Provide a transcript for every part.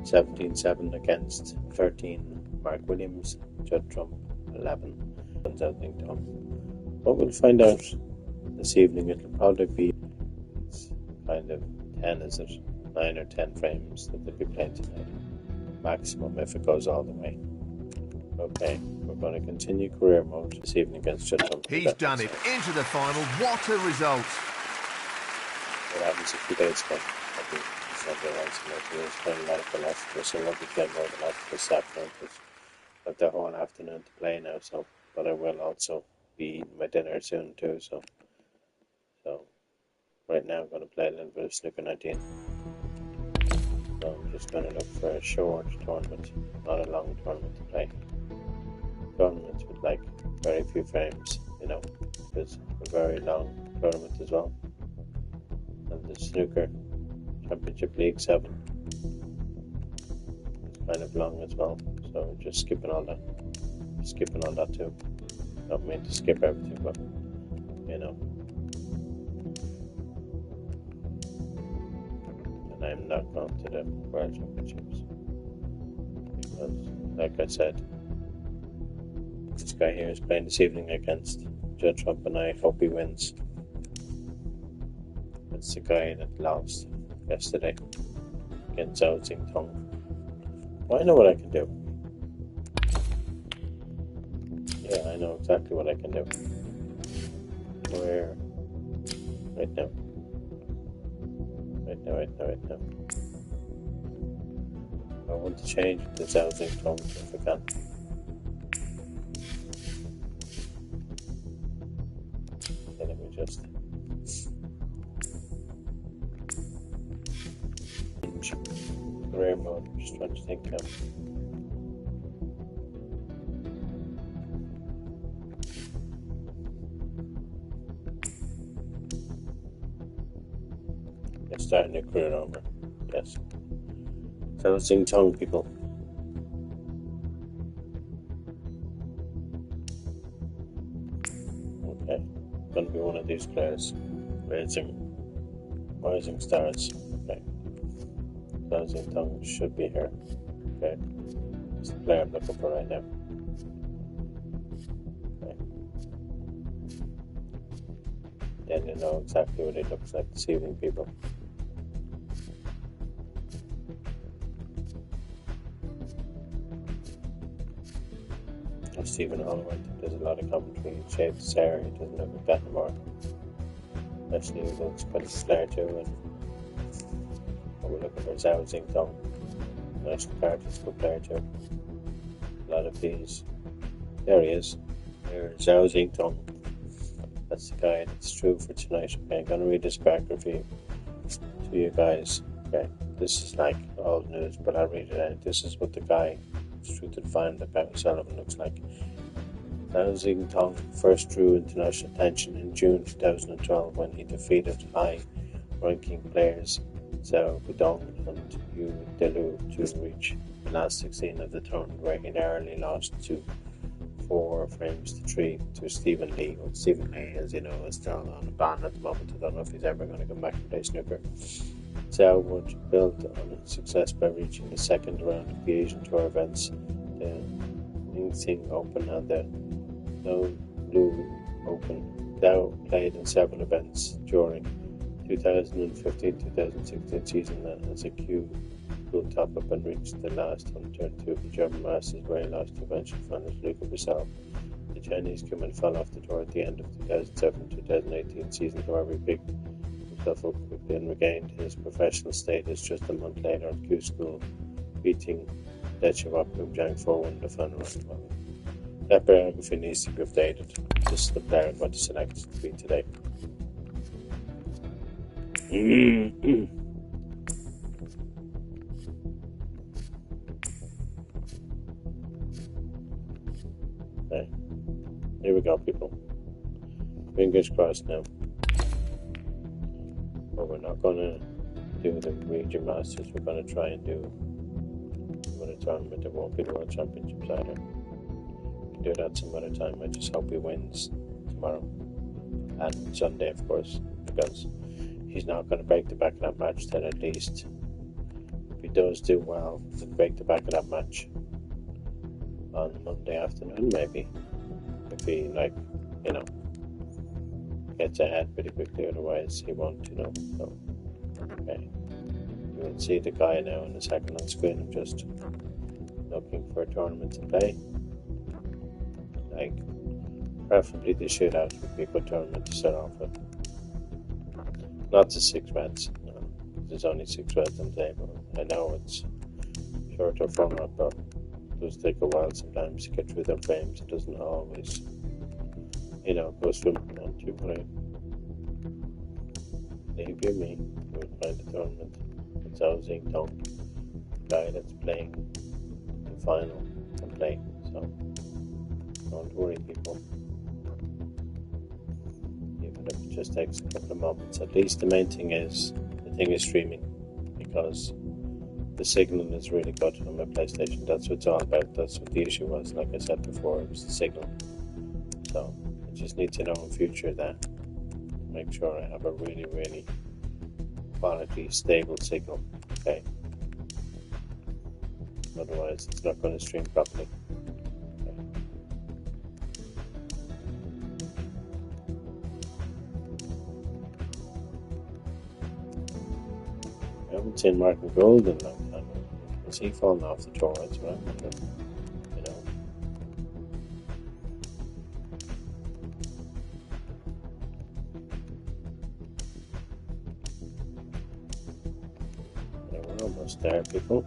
17-7 against 13. Mark Williams, Judd Trump 11. But we'll find out this evening. It'll probably be kind of 10, is it? 9 or 10 frames that they'll be playing tonight. Maximum if it goes all the way. Okay, we're going to continue career mode this evening against Judd Trump. He's done it into the final. What a result! What happens a few days ago? I think Sunday night, he was playing a lot of philosophy, so I won't be playing more than that this afternoon because I have the whole afternoon to play now. So, but I will also be eating my dinner soon too. So right now I'm going to play a little bit of Snooker19. So I'm just going to look for a short tournament, not a long tournament to play. Tournaments with like very few frames, you know, because a very long tournament as well. And the Snooker Championship League 7 is kind of long as well, so just skipping all that too. Don't mean to skip everything, but you know. And I'm not going to the World Championships because, like I said, this guy here is playing this evening against Judd Trump, and I hope he wins. That's the guy that lost yesterday against Zhao Xingtong. Well, I know what I can do. Yeah, I know exactly what I can do. Where? Right now. I want to change it to Zhao Xingtong if I can. Okay, let me just career mode. I'm just trying to think now. Let's start a new career over. Yes. So Xingtong people. Okay. Gonna be one of these players. Rising stars. Okay. Xingtong should be here. Okay. It's the player I'm looking for right now. Okay. Then you know exactly what it looks like this evening, people. Stephen Holloway does a lot of commentary. He shaved his hair. He doesn't look like that anymore. Actually, he looks quite a player too. And we're looking for Zhao Xingtong. National card is a good player too. A lot of these. There he is. There's Zhao Xingtong. That's the guy that's true for tonight. Okay, I'm going to read this biography to you guys. Okay, this is like old news, but I'll read it out. This is what the guy who's true to the final that Barry Sullivan looks like. Zhao Xingtong first drew international attention in June 2012 when he defeated high-ranking players Zhao Gudong and Yu Delu to reach the last 16 of the tournament, where he narrowly lost to 4 frames to 3 to Stephen Lee. Well, Stephen Lee, as you know, is still on a ban at the moment. I don't know if he's ever going to come back and play snooker. Zhao would build on his success by reaching the second round of the Asian Tour events, the Ningxing Open and the Lu Open. Zhao played in several events during 2015-2016 season as a Q pool top-up and reached the last 102 of the German Masters, where he lost to eventual finalist Luca Brissell. The Chinese Cuban fell off the tour at the end of 2007-2018 season, however he picked himself up quickly and regained his professional status just a month later at Q School, beating Dechewap Jiang 4-1 in the final round. That biography needs to be updated. This is the player I'm going to select to be today. Okay. Here we go, people. Fingers crossed now. But we're not going to do the Region Masters. We're going to try and do another tournament. It won't be the World Championships either. We can do that some other time. I just hope he wins tomorrow. And Sunday, of course, because he's not going to break the back of that match till at least be does do well, to break the back of that match on Monday afternoon, maybe. If he, like, you know, gets ahead pretty quickly, otherwise he won't, you know. So, okay. You will see the guy now in a second on screen. I'm just looking for a tournament to play. Like, preferably the shootout would be a good tournament to start off with. Not the 6 reds, no. There's only 6 reds on the table. I know it's shorter format, but it does take a while sometimes to get through their frames. It doesn't always, you know, go swimming on you, but believe you me, you will find a tournament. It's Zhao Tong, the guy that's playing the final can play, so don't worry, people. Even if it just takes a couple of moments, at least the main thing is the thing is streaming, because the signal is really good on my PlayStation. That's what it's all about. That's what the issue was. Like I said before, it was the signal. So I just need to know in future that to make sure I have a really, really quality, stable signal. Okay. Otherwise, it's not going to stream properly. Okay. I haven't seen Martin Gold in a long time. Is he falling off the tour as well? You know. Yeah, we're almost there, people.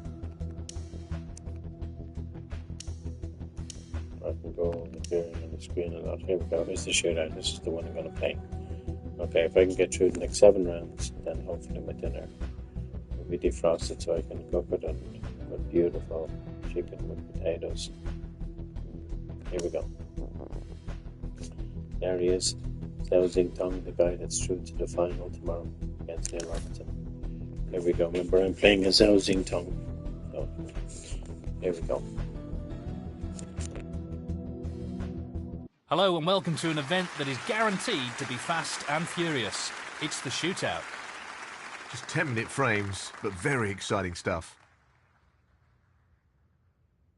Martin Gold appearing on the screen a lot. Here we go. Here's the shootout. This is the one I'm going to play. Okay, if I can get through the next 7 rounds, then hopefully my dinner will be defrosted so I can cook it and with beautiful chicken with potatoes. Here we go. There he is. Zhao Tong, the guy that's through to the final tomorrow against Neil Robinson. Here we go. Remember, I'm playing a Zhao Tong. So, here we go. Hello and welcome to an event that is guaranteed to be fast and furious. It's the shootout. Just 10-minute frames, but very exciting stuff.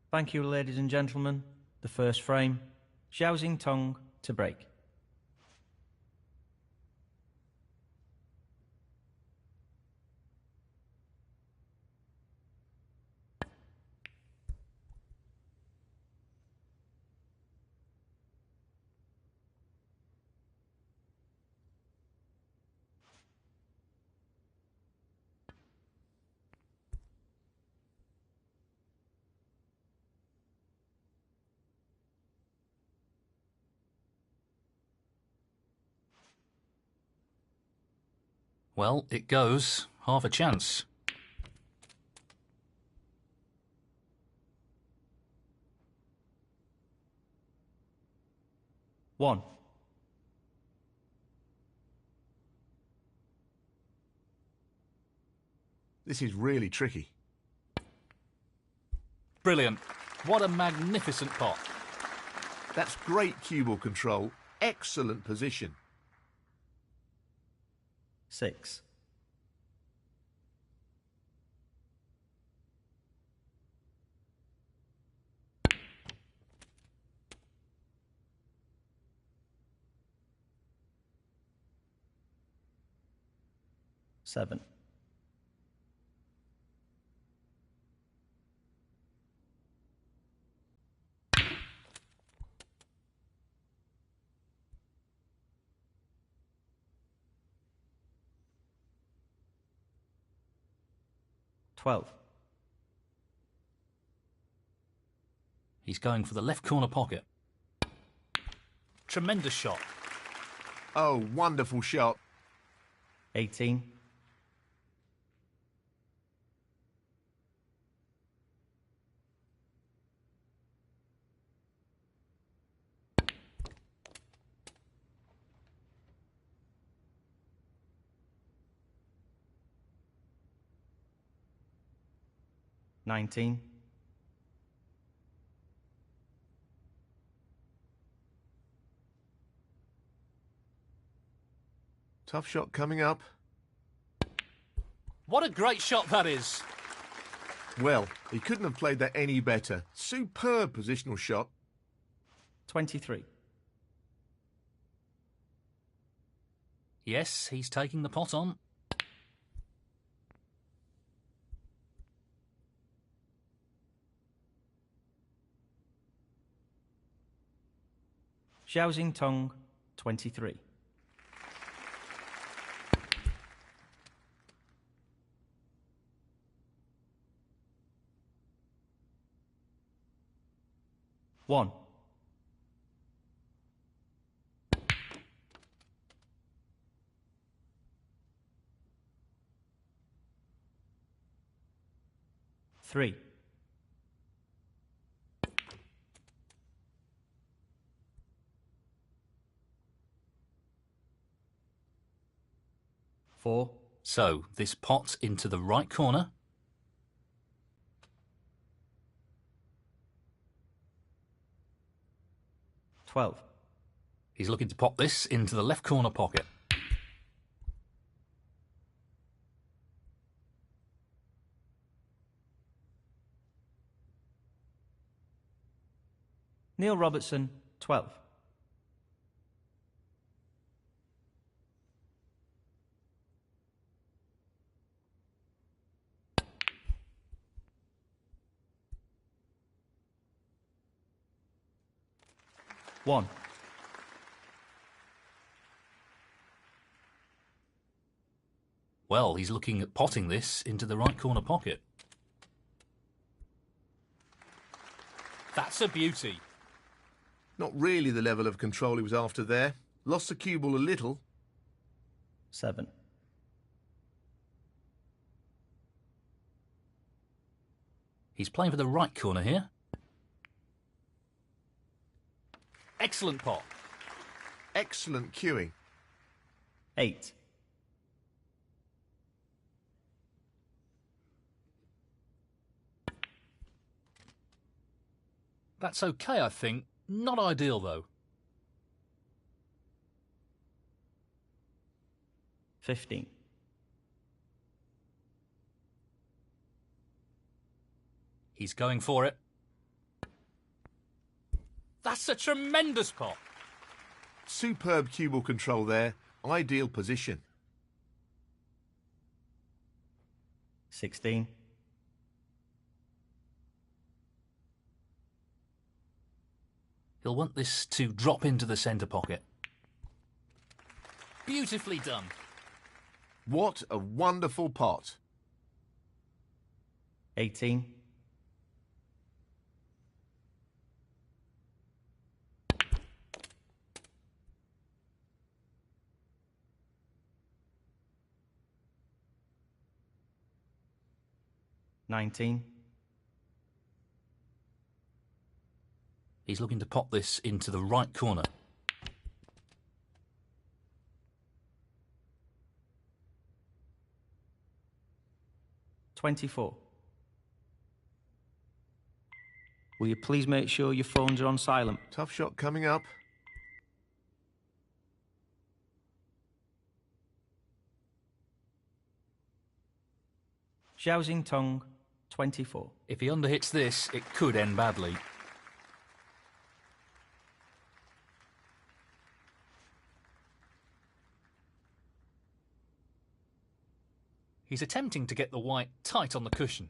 Thank you, ladies and gentlemen. The first frame, Zhao Tong to break. Well, it goes. Half a chance. One. This is really tricky. Brilliant. What a magnificent pot. That's great cue ball control. Excellent position. 6. Seven. $12. He's going for the left corner pocket. Tremendous shot. Oh, wonderful shot. 18. $19. Tough shot coming up. What a great shot that is. Well, he couldn't have played that any better. Superb positional shot. 23. Yes, he's taking the pot on. Xiaoxing Tong, 23. One. Three. Four. So, this pot into the right corner. $12. He's looking to pop this into the left corner pocket. Neil Robertson, 12. One. Well, he's looking at potting this into the right corner pocket. That's a beauty. Not really the level of control he was after there. Lost the cue ball a little. 7. He's playing for the right corner here. Excellent pot. Excellent cueing. 8. That's okay, I think. Not ideal, though. 15. He's going for it. That's a tremendous pot. Superb cue ball control there. Ideal position. 16. He'll want this to drop into the centre pocket. Beautifully done. What a wonderful pot. 18. $19. He's looking to pop this into the right corner. $24. Will you please make sure your phones are on silent? Tough shot coming up. Xiaoxing Tong, 24. If he underhits this, it could end badly. He's attempting to get the white tight on the cushion.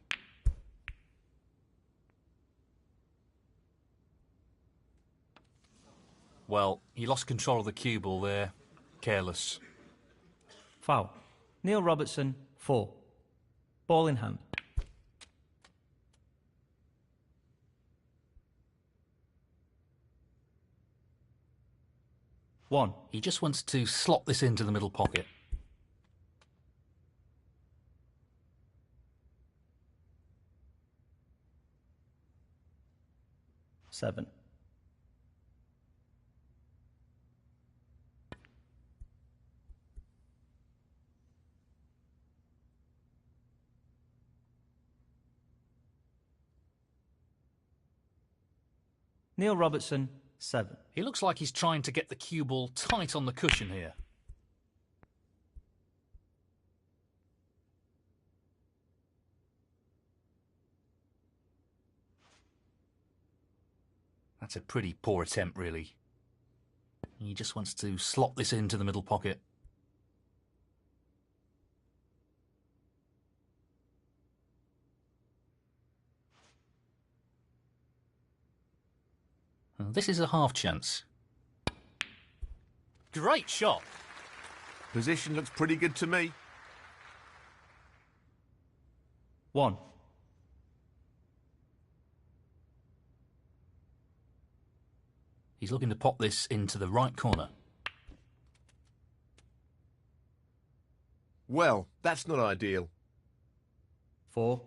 Well, he lost control of the cue ball there. Careless. Foul. Neil Robertson, 4. Ball in hand. One. He just wants to slot this into the middle pocket. Seven. Neil Robertson, 7. He looks like he's trying to get the cue ball tight on the cushion here. That's a pretty poor attempt, really. He just wants to slot this into the middle pocket. This is a half chance. Great shot. Position looks pretty good to me. 1. He's looking to pop this into the right corner. Well, that's not ideal. 4.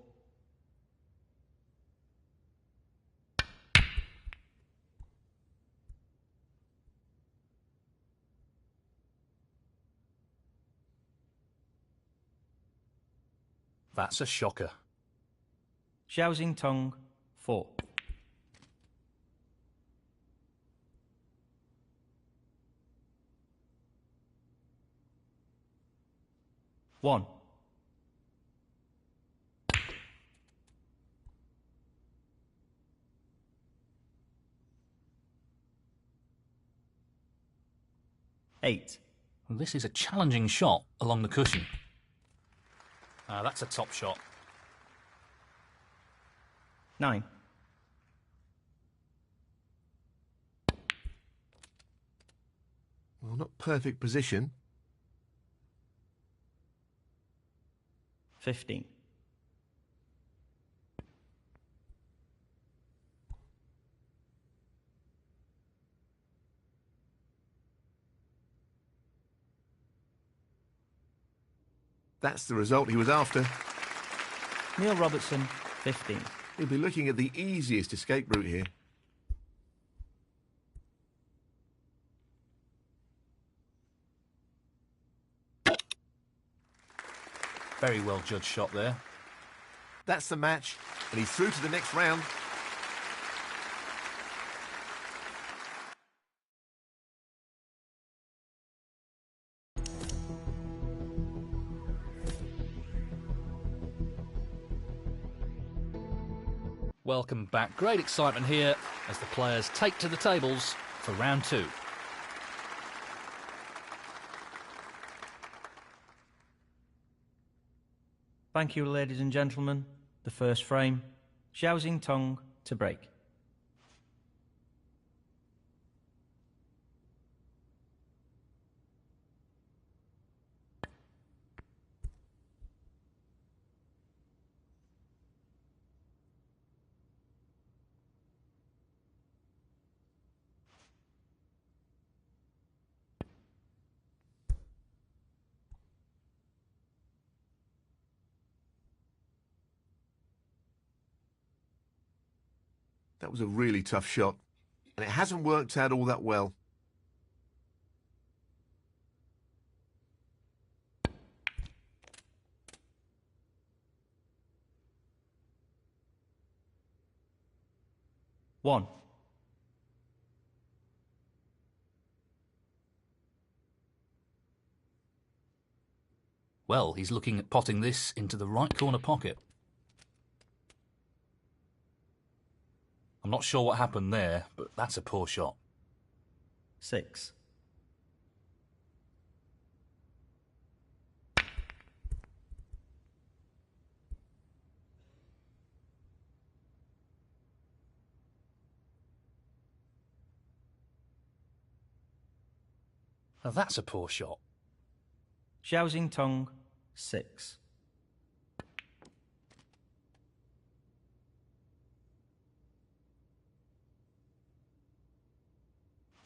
That's a shocker. Xiaoxing Tong, 4. One. Eight. This is a challenging shot along the cushion. That's a top shot. 9. Well, not perfect position. 15. That's the result he was after. Neil Robertson, 15. He'll be looking at the easiest escape route here. Very well judged shot there. That's the match, and he's through to the next round. Welcome back. Great excitement here as the players take to the tables for round 2. Thank you, ladies and gentlemen. The first frame, Xiaoxing Tong to break. That was a really tough shot, and it hasn't worked out all that well. One. Well, he's looking at potting this into the right corner pocket. I'm not sure what happened there, but that's a poor shot. 6. Now that's a poor shot. Xiaoxing Tong, 6.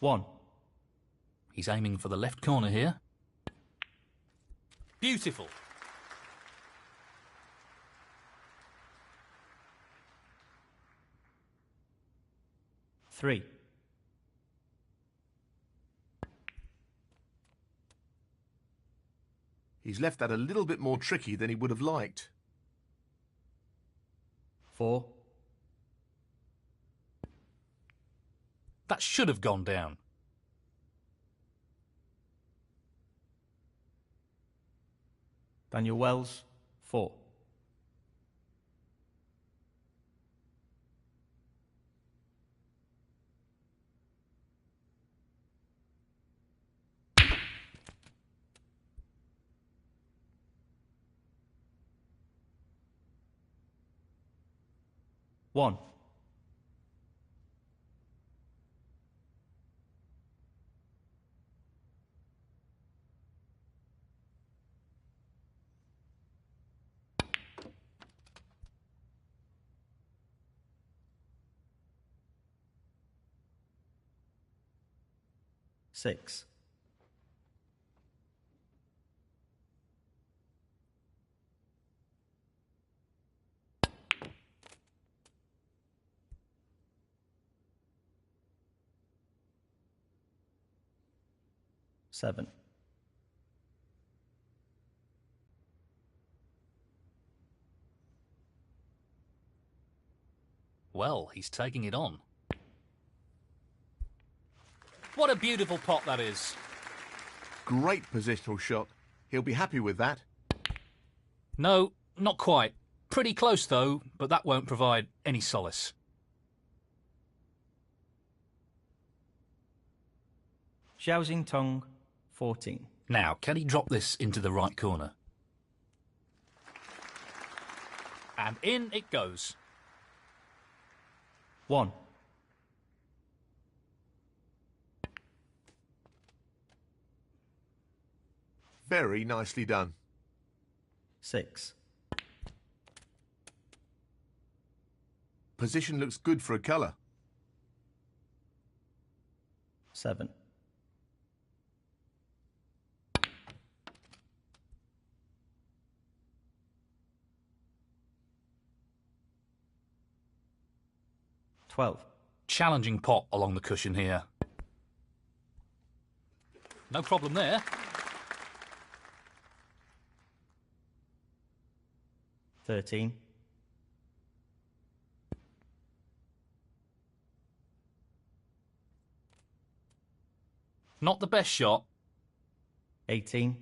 One. He's aiming for the left corner here. Beautiful. Three. He's left that a little bit more tricky than he would have liked. 4. That should have gone down. Daniel Wells, 4. 1. Six. Seven. Well, he's taking it on. What a beautiful pot that is. Great positional shot. He'll be happy with that. No, not quite. Pretty close though, but that won't provide any solace. Xiaoxing Tong, 14. Now, can he drop this into the right corner? And in it goes. 1. Very nicely done. 6. Position looks good for a colour. 7. 12. Challenging pot along the cushion here. No problem there. 13. Not the best shot. 18.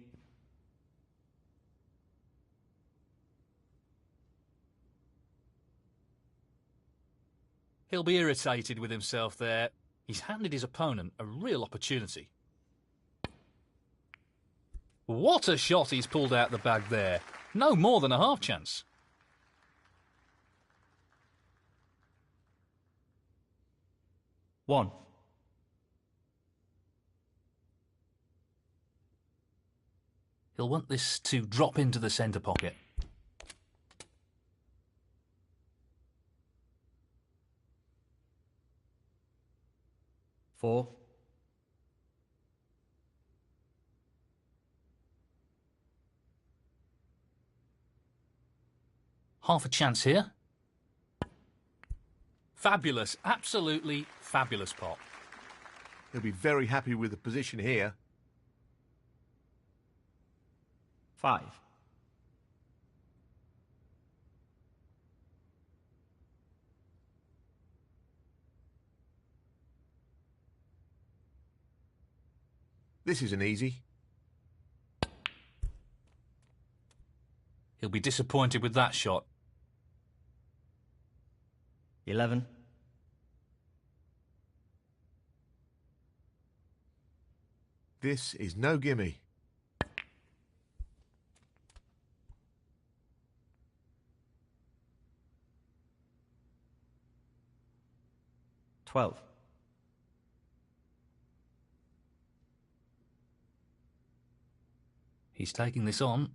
He'll be irritated with himself there. He's handed his opponent a real opportunity. What a shot he's pulled out the bag there. No more than a half chance. 1. He'll want this to drop into the centre pocket. 4. Half a chance here. Fabulous, absolutely fabulous pot. He'll be very happy with the position here. 5. This isn't easy. He'll be disappointed with that shot. 11. This is no gimme. 12. He's taking this on.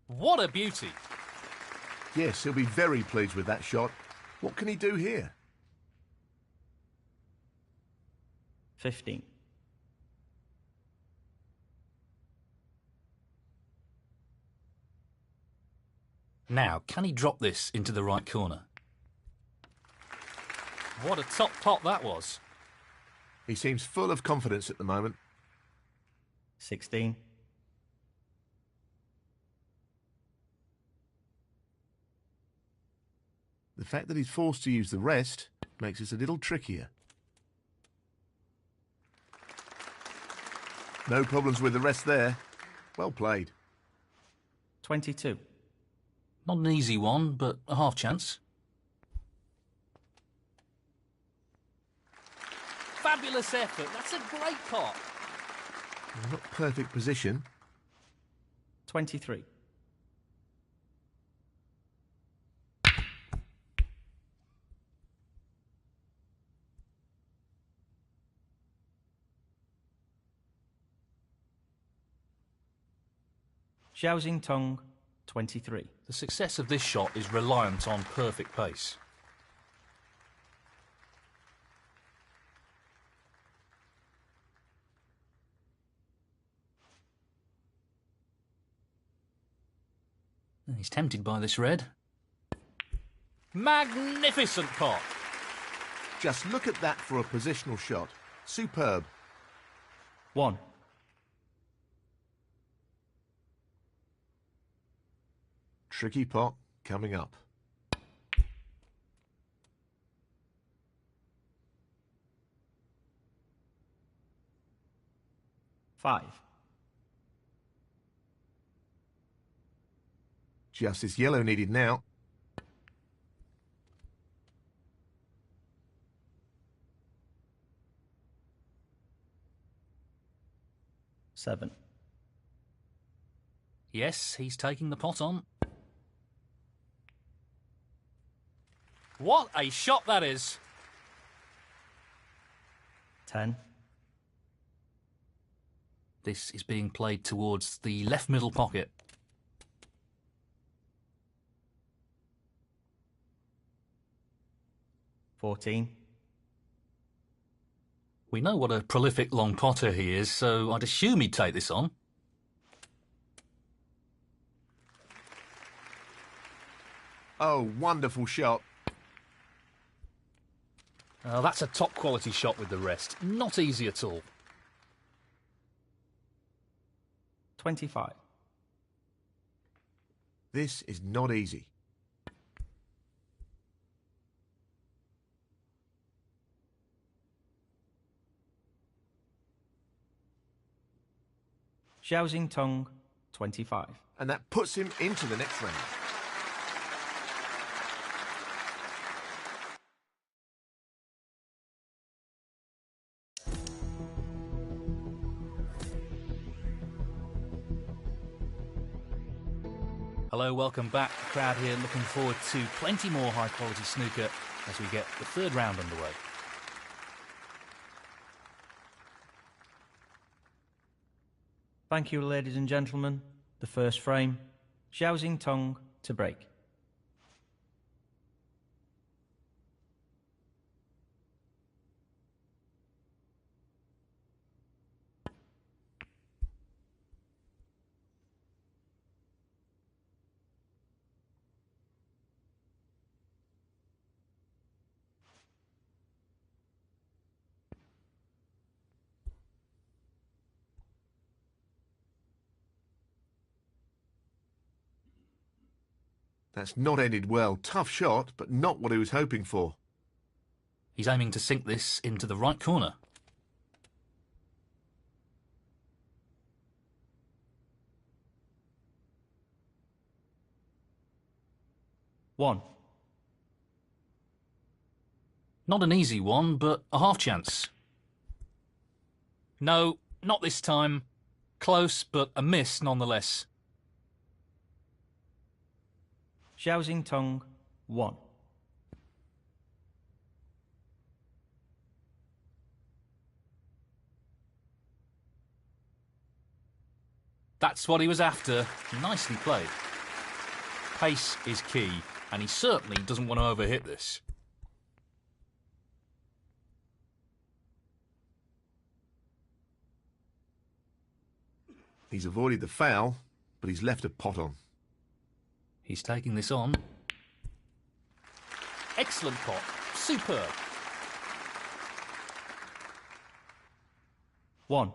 What a beauty! Yes, he'll be very pleased with that shot. What can he do here? 15. Now, can he drop this into the right corner? What a top pot that was. He seems full of confidence at the moment. 16. The fact that he's forced to use the rest makes this a little trickier. No problems with the rest there. Well played. 22. Not an easy one, but a half chance. Fabulous effort. That's a great pot. Not perfect position. 23. Xiaoxing Tong, 23. The success of this shot is reliant on perfect pace. He's tempted by this red. Magnificent pot! Just look at that for a positional shot. Superb. 1. Tricky pot coming up. 5. Just this yellow needed now. 7. Yes, he's taking the pot on. What a shot that is! 10. This is being played towards the left middle pocket. 14. We know what a prolific long potter he is, so I'd assume he'd take this on. Oh, wonderful shot. Oh, that's a top quality shot with the rest. Not easy at all. 25. This is not easy. 'Xiaoxing Tong, 25. And that puts him into the next round. Hello, welcome back. The crowd here looking forward to plenty more high-quality snooker as we get the third round underway. Thank you, ladies and gentlemen. The first frame, Xiaoxing Tong to break. That's not ended well. Tough shot, but not what he was hoping for. He's aiming to sink this into the right corner. One. Not an easy one, but a half chance. No, not this time. Close, but a miss nonetheless. Xiaoxing Tong, 1. That's what he was after. Nicely played. Pace is key, and he certainly doesn't want to overhit this. He's avoided the foul, but he's left a pot on. He's taking this on. Excellent pot. Superb. 1.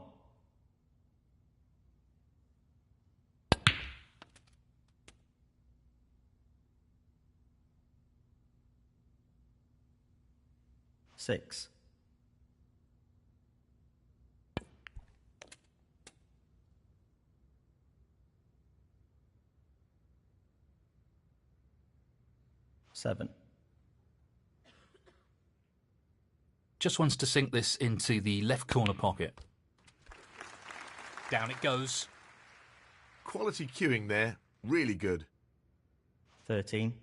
Six. 7. Just wants to sink this into the left corner pocket. Down it goes. Quality cueing there. Really good. 13.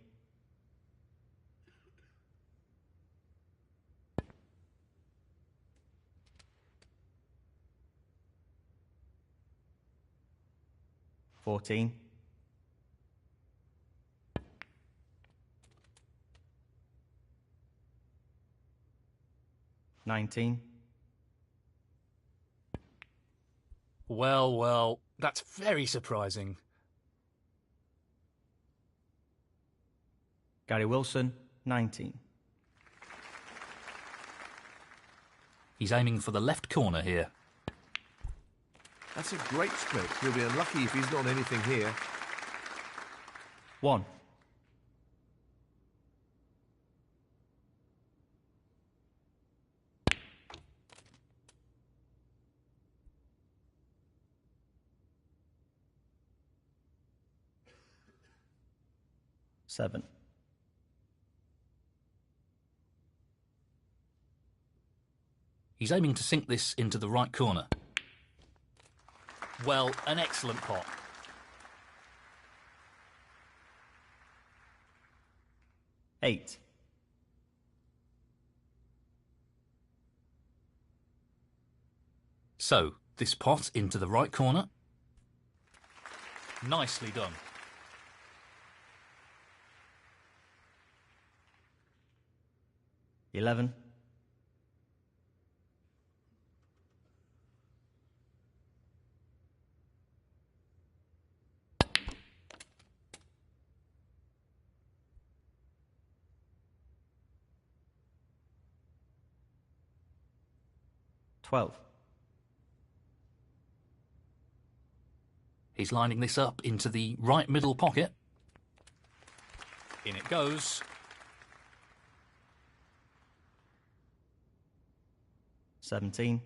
14. 19. Well, well, that's very surprising. Gary Wilson, 19. He's aiming for the left corner here. That's a great spread. He'll be unlucky if he's not on anything here. 1. Seven. He's aiming to sink this into the right corner. Well, an excellent pot. Eight. So, this pot into the right corner. Nicely done. 11. $12. He's lining this up into the right middle pocket. In it goes. 17.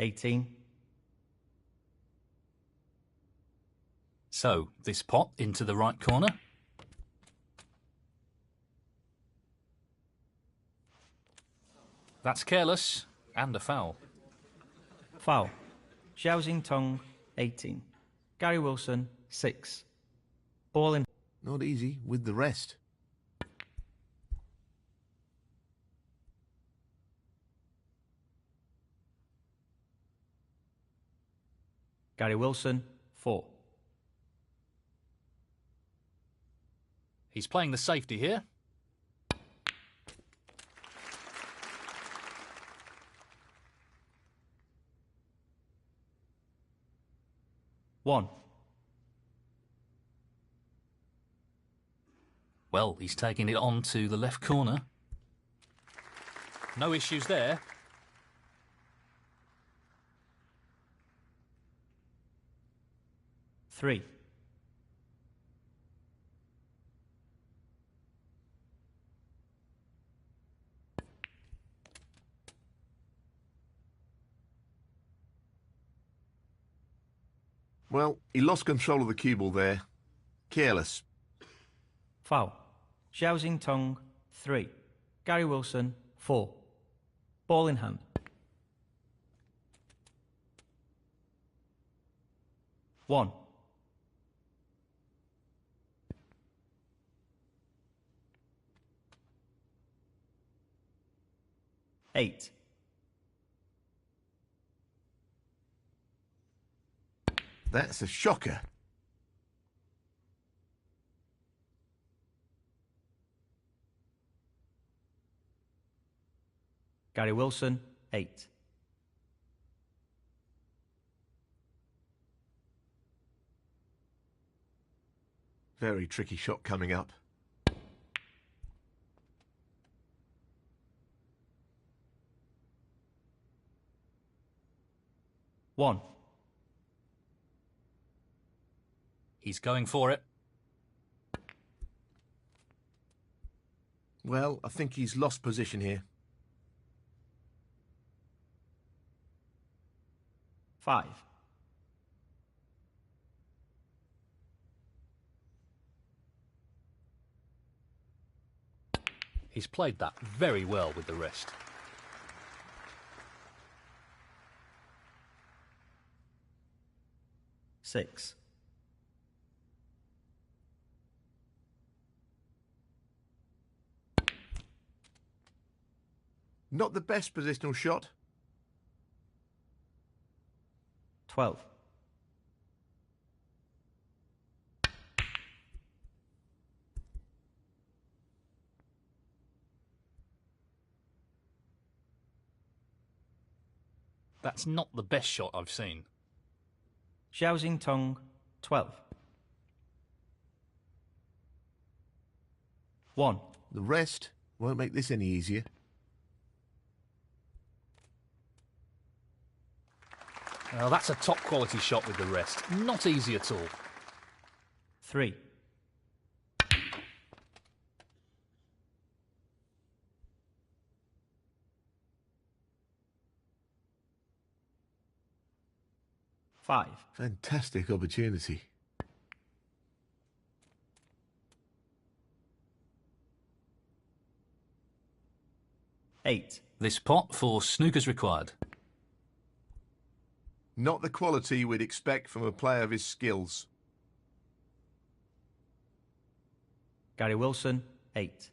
18. So, this pot into the right corner. That's careless and a foul. Foul. Xiao Tong, 18. Gary Wilson, 6. Ball in. Not easy with the rest. Gary Wilson, 4. He's playing the safety here. One. Well, he's taking it on to the left corner. No issues there. Three. Well, he lost control of the cue ball there. Careless. Foul. Xiao Tong, 3. Gary Wilson, 4. Ball in hand. One. Eight. That's a shocker. Gary Wilson, 8. Very tricky shot coming up. One. He's going for it. Well, I think he's lost position here. 5. He's played that very well with the wrist. 6. Not the best positional shot. 12. That's not the best shot I've seen. Xiao Tong, 12. 1. The rest won't make this any easier. Well, that's a top quality shot with the rest. Not easy at all. 3. 5. Fantastic opportunity. 8. This pot for snookers required. Not the quality we'd expect from a player of his skills. Gary Wilson, 8.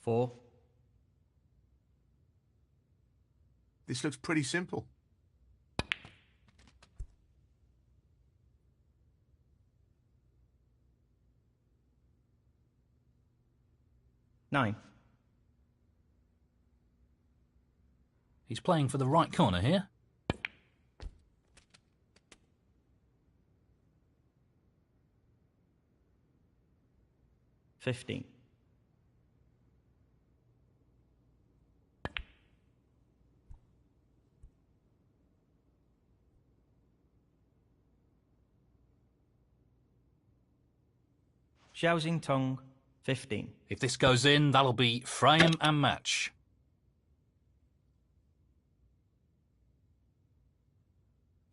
4. This looks pretty simple. 9. He's playing for the right corner here. 15. Tong, 15. If this goes in, that'll be frame and match.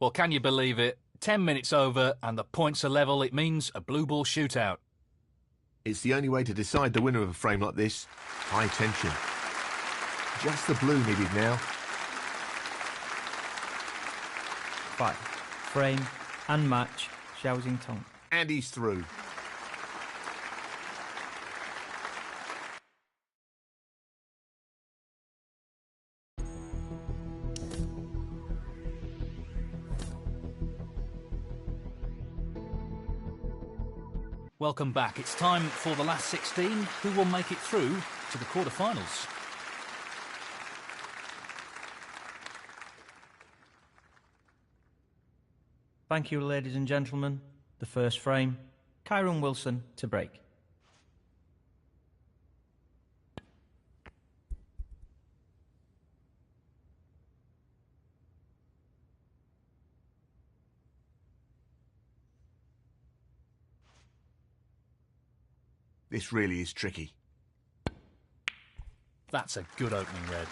Well, can you believe it? 10 minutes over and the points are level. It means a blue ball shootout. It's the only way to decide the winner of a frame like this. High tension. Just the blue needed now. 5. Frame and match, Tong. And he's through. Welcome back. It's time for the last 16 who will make it through to the quarter-finals. Thank you, ladies and gentlemen. The first frame, Kyron Wilson to break. This really is tricky. That's a good opening red.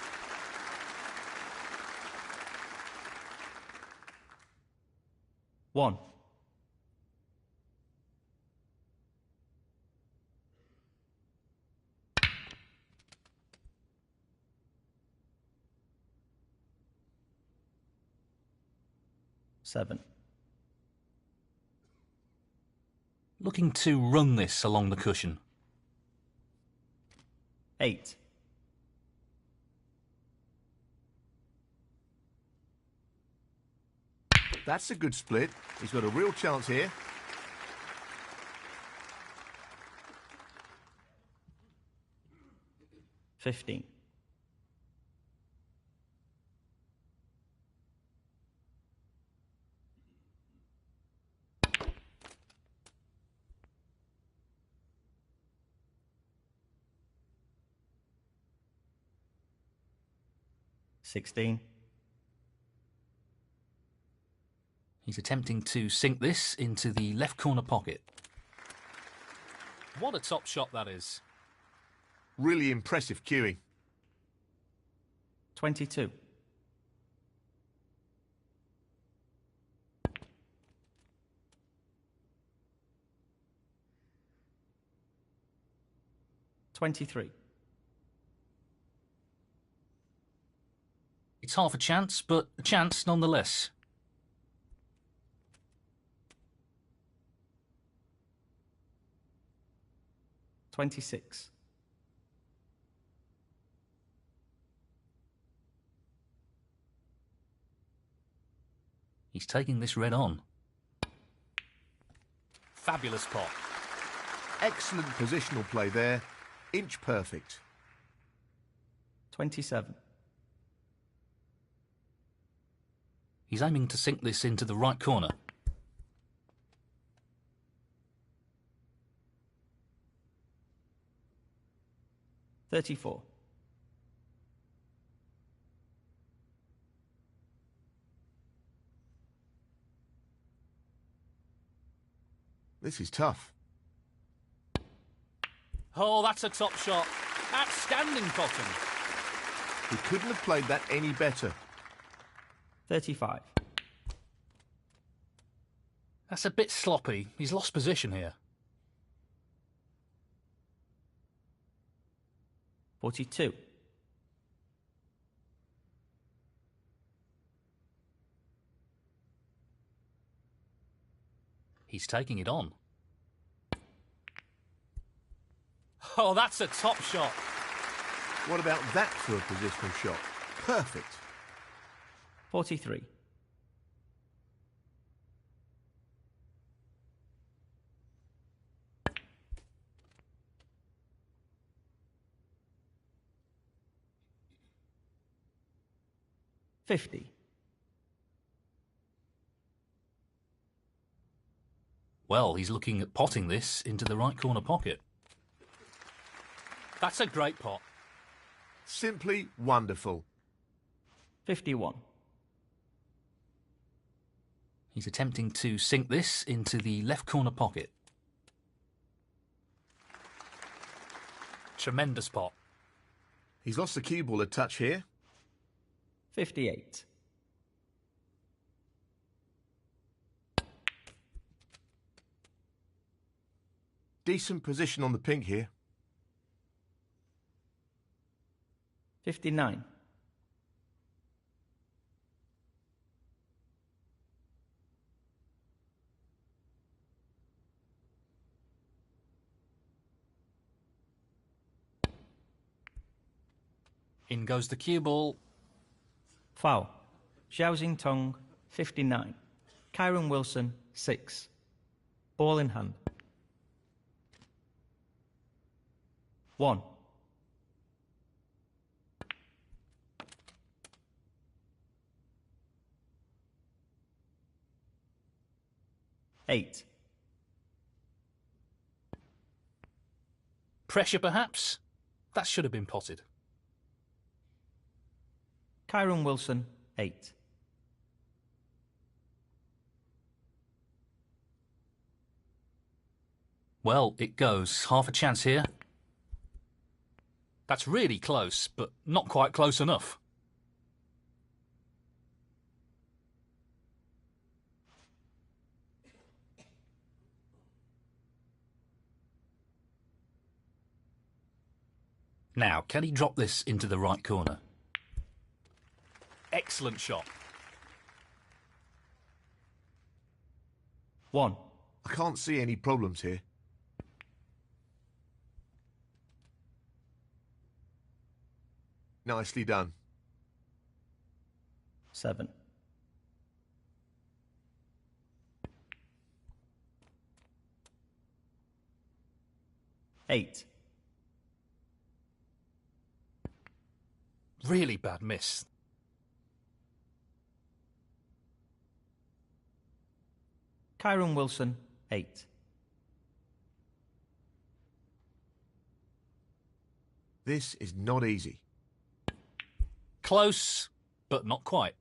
One. Seven. Looking to run this along the cushion. 8. That's a good split. He's got a real chance here. 15. 16. He's attempting to sink this into the left corner pocket. What a top shot that is. Really impressive cueing. 22. 23. It's half a chance, but a chance nonetheless. 26. He's taking this red on. Fabulous pot. Excellent positional play there. Inch perfect. 27. He's aiming to sink this into the right corner. $34. This is tough. Oh, that's a top shot. Outstanding potting. He couldn't have played that any better. 35. That's a bit sloppy. He's lost position here. 42. He's taking it on. Oh, that's a top shot. What about that for a positional shot? Perfect. 43. $50. Well, he's looking at potting this into the right corner pocket. That's a great pot. Simply wonderful. 51. He's attempting to sink this into the left corner pocket. Tremendous pot. He's lost the cue ball a touch here. 58. Decent position on the pink here. 59. In goes the cue ball. Foul. Xiao Tong, 59. Kyron Wilson, 6. Ball in hand. 1. 8. Pressure, perhaps? That should have been potted. Kyron Wilson, 8. Well, it goes. Half a chance here. That's really close, but not quite close enough. Now, can he drop this into the right corner? Excellent shot. 1. I can't see any problems here. Nicely done. 7. 8. Really bad miss. Kyron Wilson, 8. This is not easy. Close, but not quite.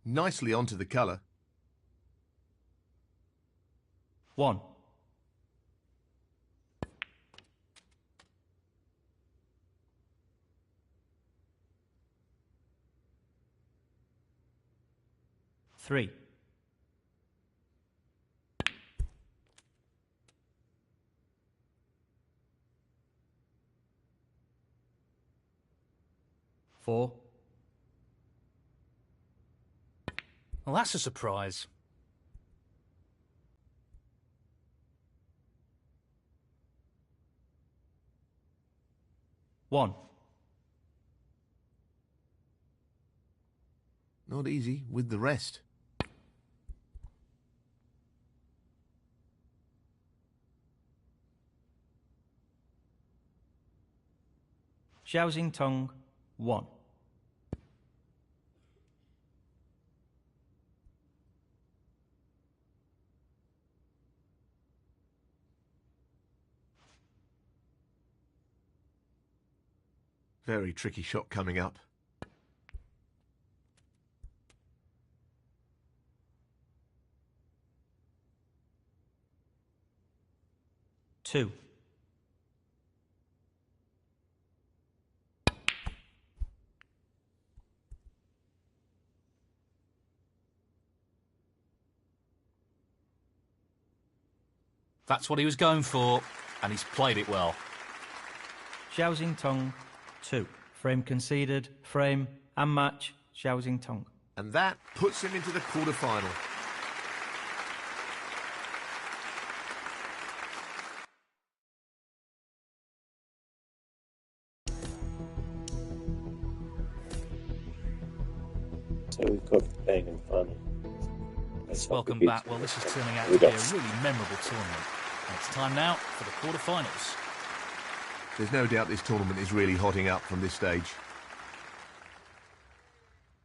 Nicely onto the colour. 1. 3. 4. Well, that's a surprise. One. Not easy with the rest. Xiaoxing Tong, 1. Very tricky shot coming up. 2. That's what he was going for, and he's played it well. Xiaoxing Tong, 2. Frame conceded, frame and match, Xiaoxing Tong. And that puts him into the quarter-final. So we covered playing in fun. Welcome back. Well, this is turning out to be a really memorable tournament. And it's time now for the quarter-finals. There's no doubt this tournament is really hotting up from this stage.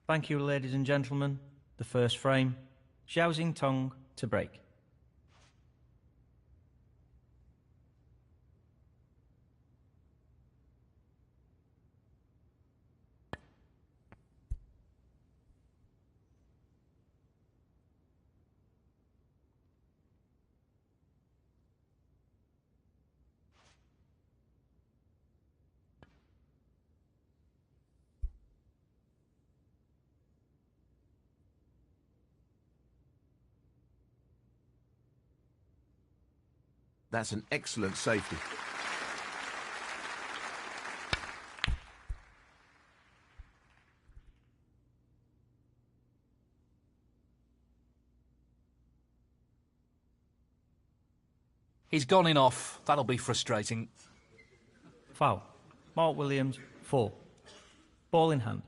Thank you, ladies and gentlemen. The first frame, Xiaoxing Tong to break. That's an excellent safety. He's gone in off. That'll be frustrating. Foul. Mark Williams, 4. Ball in hand.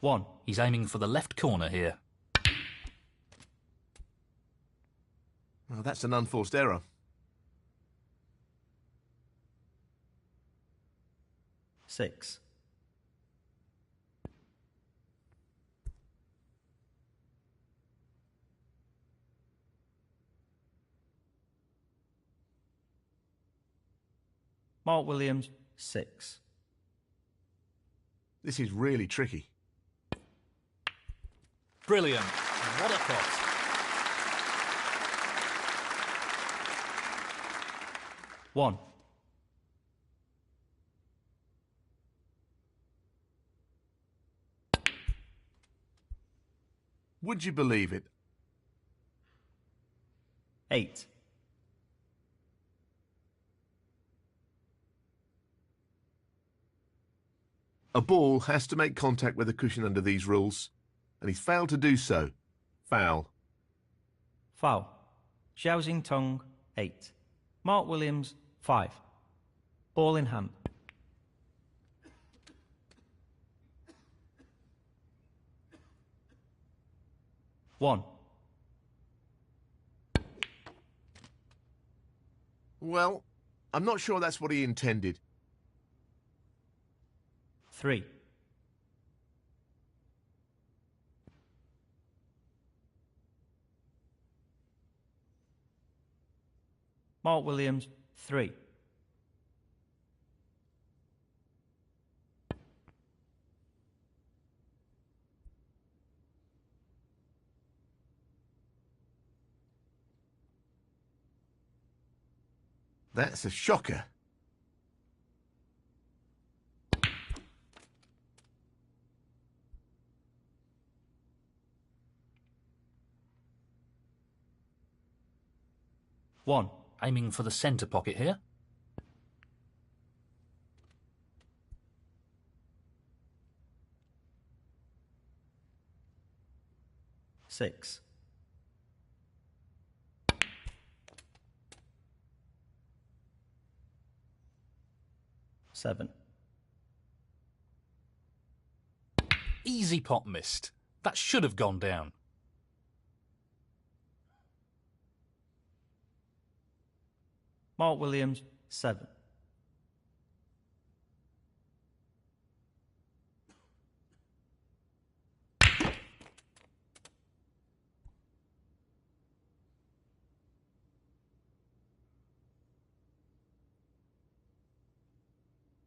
One. He's aiming for the left corner here. Well, that's an unforced error. 6. Mark Williams, 6. This is really tricky. Brilliant. What a pot. One. Would you believe it? 8. A ball has to make contact with the cushion under these rules, and he's failed to do so. Foul. Foul. Xiaoxing Tong, 8. Mark Williams, 5. Ball in hand. One. Well, I'm not sure that's what he intended. 3. Mark Williams, 3. That's a shocker. 1. Aiming for the centre pocket here. 6. 7. Easy pot missed. That should have gone down. Mark Williams, 7.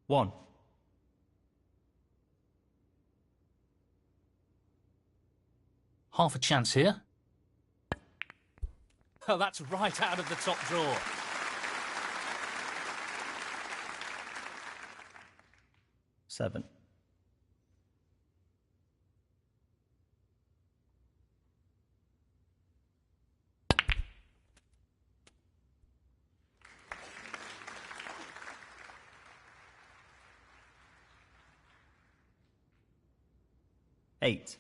One. Half a chance here. Oh, that's right out of the top drawer. Seven. Eight.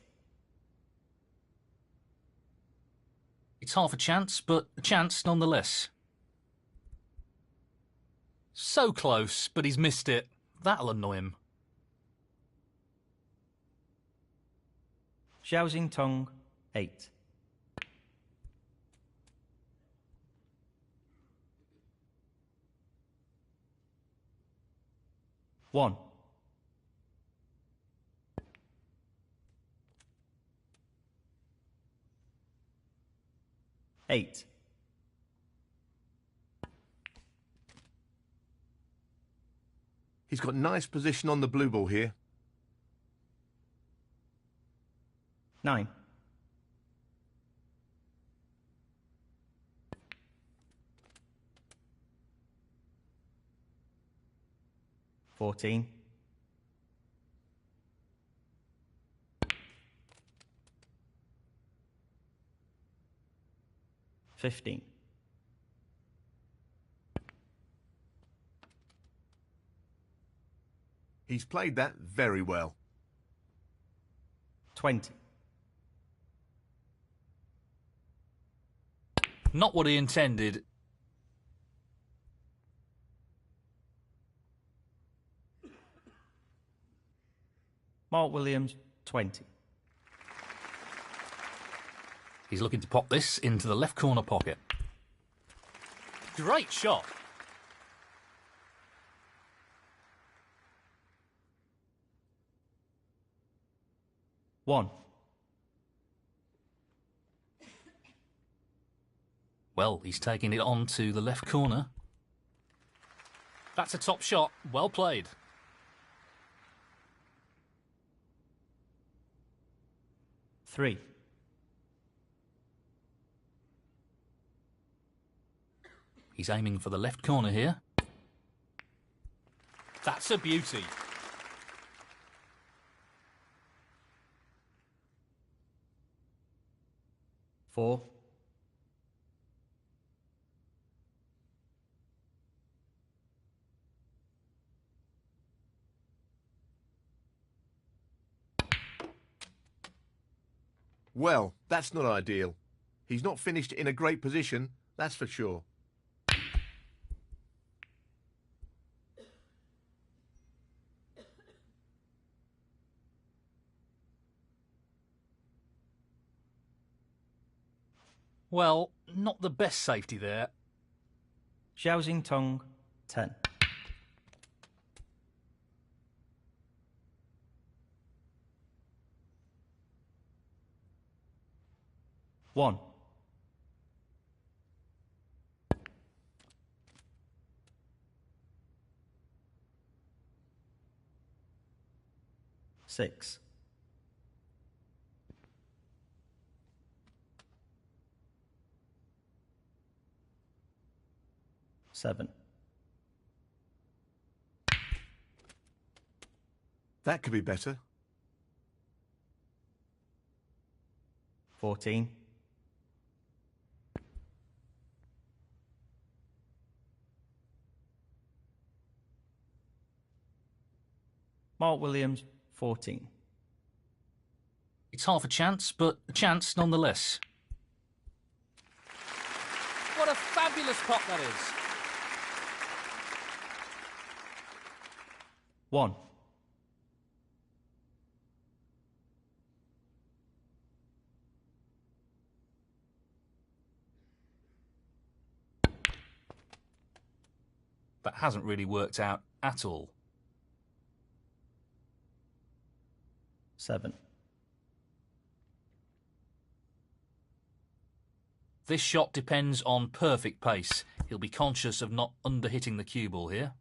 It's half a chance, but a chance nonetheless. So close, but he's missed it. That'll annoy him. Xiaoxing Tong, 8. One. Eight. He's got nice position on the blue ball here. 9. 14. 15. 'He's played that very well. 20. Not what he intended. Mark Williams, 20. He's looking to pop this into the left corner pocket. Great shot. One. Well, he's taking it on to the left corner. That's a top shot. Well played. Three. He's aiming for the left corner here. That's a beauty. Four. Well, that's not ideal. He's not finished in a great position, that's for sure. Well, not the best safety there. Xiaoxing Tong, 10. One. Six. Seven. That could be better. 14. Mark Williams, 14. It's half a chance, but a chance nonetheless. What a fabulous pot that is. 1. That hasn't really worked out at all. 7. This shot depends on perfect pace. He'll be conscious of not underhitting the cue ball here.